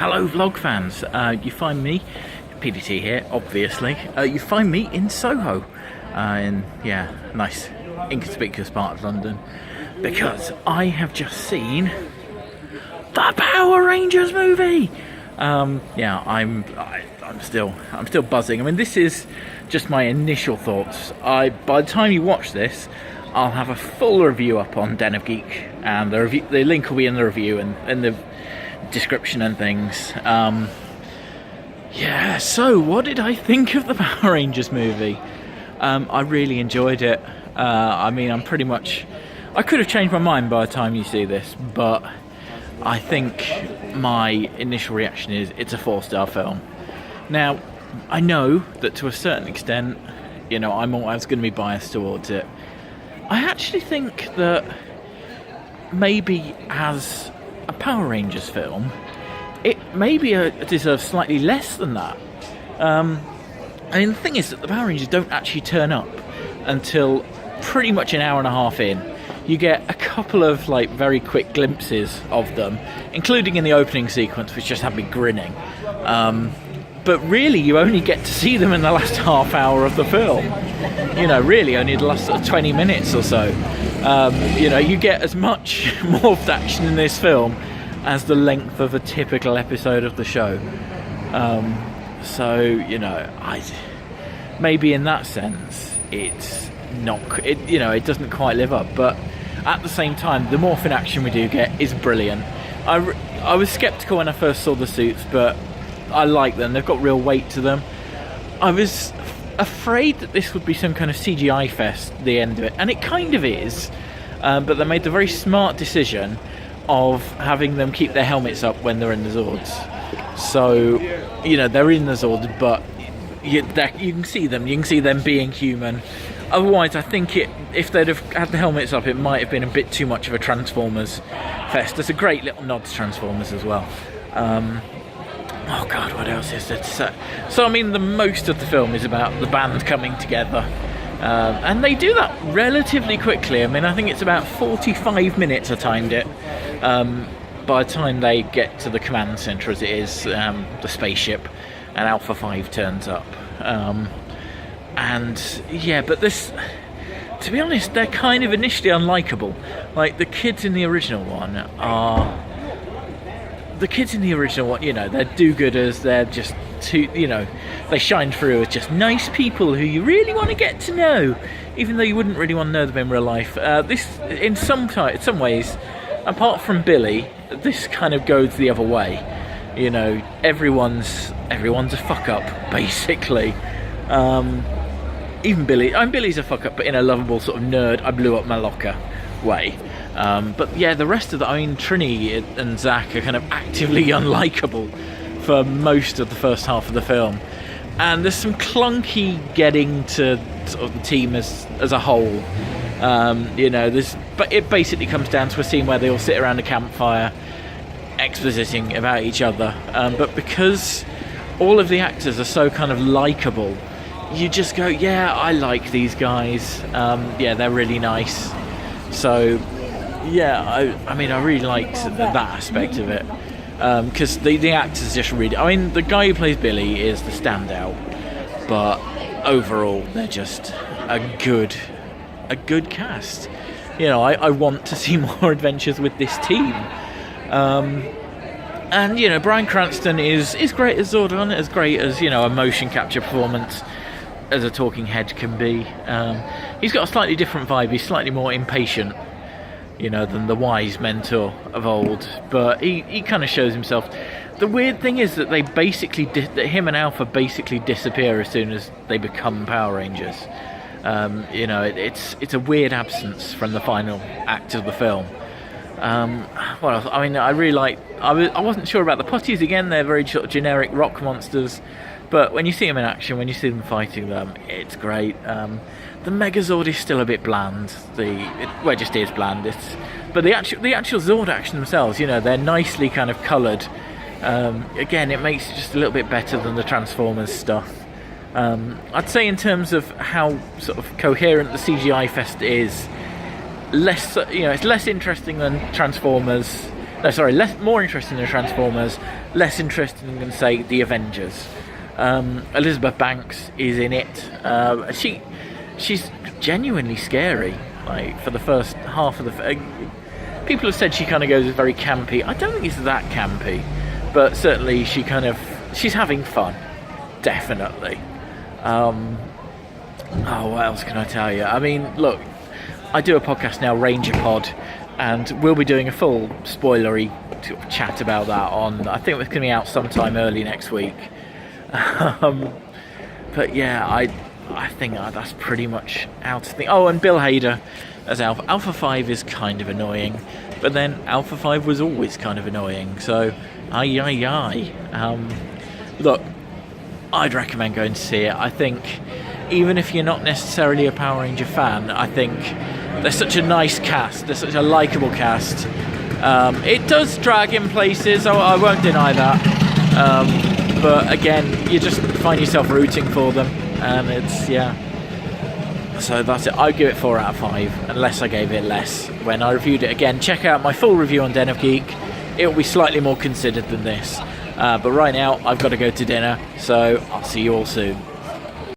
Hello vlog fans, you find me, PDT here obviously, you find me in Soho, in, nice inconspicuous part of London, because I have just seen the Power Rangers movie! I'm still buzzing. I mean, this is just my initial thoughts. By the time you watch this, I'll have a full review up on Den of Geek, and the link will be in the review and the description and things. So what did I think of the Power Rangers movie? I really enjoyed it. I could have changed my mind by the time you see this, but I think my initial reaction is it's a 4-star film. Now, I know that to a certain extent, I'm always going to be biased towards it. I actually think that maybe as a Power Rangers film, it maybe deserves slightly less than that. The thing is that the Power Rangers don't actually turn up until pretty much an hour and a half in. You get a couple of very quick glimpses of them, including in the opening sequence, which just had me grinning. But really, you only get to see them in the last half hour of the film. Really only the last 20 minutes or so. You get as much morphed action in this film as the length of a typical episode of the show. Maybe in that sense, it's not. It doesn't quite live up. But at the same time, the morphin action we do get is brilliant. I was sceptical when I first saw the suits, but I like them. They've got real weight to them. I was afraid that this would be some kind of CGI fest at the end of it, and it kind of is, but they made the very smart decision of having them keep their helmets up when they're in the Zords. So, they're in the Zords, but you can see them being human. Otherwise, I think if they'd have had the helmets up, it might have been a bit too much of a Transformers fest. There's a great little nod to Transformers as well. Oh God, what else is there to say? So, the most of the film is about the band coming together. And they do that relatively quickly. I think it's about 45 minutes I timed it. By the time they get to the command centre, as it is, the spaceship, and Alpha 5 turns up. But this, to be honest, they're kind of initially unlikable. The kids in the original one are... The kids in the original one, they're do-gooders, they're just they shine through as just nice people who you really want to get to know, even though you wouldn't really want to know them in real life. This, in some ways, apart from Billy, this kind of goes the other way. Everyone's a fuck-up, basically. Even Billy, Billy's a fuck-up, but in a lovable sort of nerd, I blew up my locker way. The rest of Trini and Zach are kind of actively unlikable for most of the first half of the film, and there's some clunky getting to sort of the team as a whole. But it basically comes down to a scene where they all sit around a campfire expositing about each other, but because all of the actors are so kind of likable, you just go, I like these guys. They're really nice. So I really liked that aspect of it, because the actors just really... the guy who plays Billy is the standout, but overall they're just a good cast. I want to see more adventures with this team. Bryan Cranston is great as Zordon, as great as a motion capture performance as a talking head can be. He's got a slightly different vibe. He's slightly more impatient, than the wise mentor of old, but he kind of shows himself. The weird thing is that they basically that him and Alpha basically disappear as soon as they become Power Rangers. It's a weird absence from the final act of the film. What else? I really like. I wasn't sure about the putties. Again, they're very sort of generic rock monsters, but when you see them in action, when you see them fighting them, it's great. The Megazord is still a bit bland. It just is bland. But the actual Zord action themselves, they're nicely kind of coloured. Again, it makes it just a little bit better than the Transformers stuff. I'd say in terms of how sort of coherent the CGI fest is, it's less interesting than Transformers, No, sorry, more interesting than Transformers, less interesting than, say, the Avengers. Elizabeth Banks is in it. She's genuinely scary. Like, for the first half of the... people have said she kind of goes very campy. I don't think it's that campy, but certainly she's having fun, definitely. What else can I tell you? I mean, look, I do a podcast now, Ranger Pod, and we'll be doing a full spoilery chat about that on, I think it's going to be out sometime early next week. But yeah, I think that's pretty much out of the... Oh, and Bill Hader as Alpha. Alpha 5 is kind of annoying, but then Alpha 5 was always kind of annoying, so look, I'd recommend going to see it. I think even if you're not necessarily a Power Ranger fan, I think they're such a nice cast, they're such a likeable cast. It does drag in places, I won't deny that, but again, you just find yourself rooting for them, and it's, yeah. So that's it. I'd give it 4 out of 5, unless I gave it less when I reviewed it. Again, check out my full review on Den of Geek. It will be slightly more considered than this. But right now, I've got to go to dinner, so I'll see you all soon.